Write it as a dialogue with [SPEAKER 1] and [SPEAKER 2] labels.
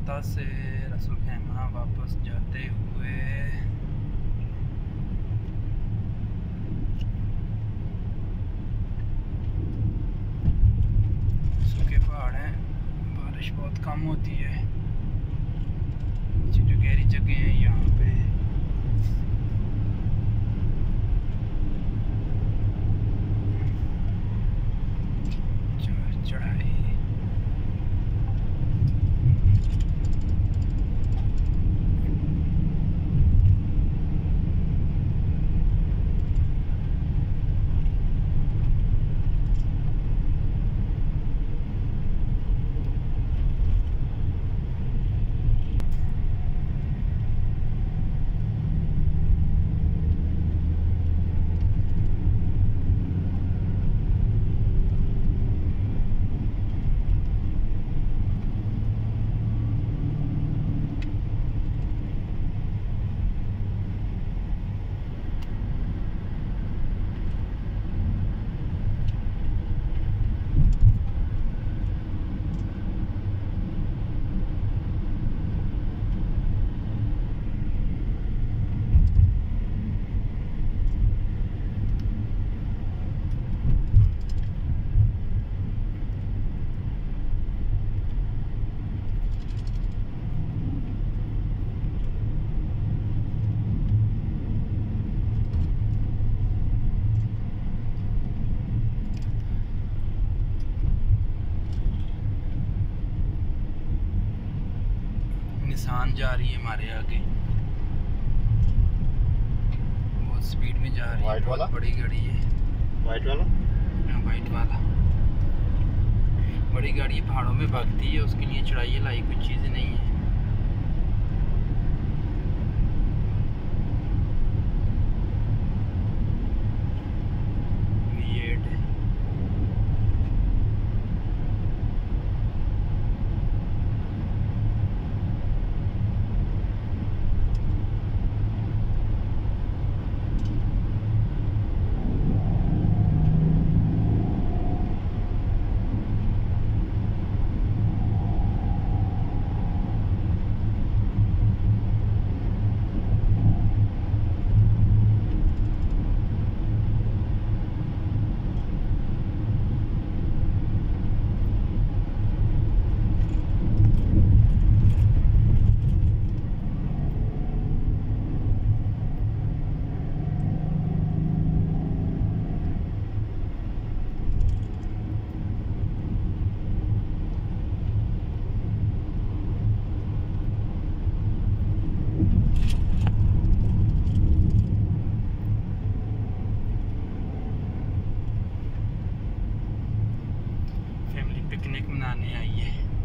[SPEAKER 1] रास्ता से रसूल खैमा वापस जाते हुए सूखे पहाड़ हैं, बारिश बहुत कम होती है। जो गहरी जगह हैं यहाँ पे चढ़ाई निसान जा रही है हमारे आगे, बहुत स्पीड में जा रही है। बहुत बड़ी गाड़ी है।
[SPEAKER 2] वाइट वाला?
[SPEAKER 1] हाँ, वाइट वाला बड़ी गाड़ी पहाड़ों में भागती है, उसके लिए चढ़ाई लाई कुछ चीज़ें नहीं है। पिकनिक मनाने आई है।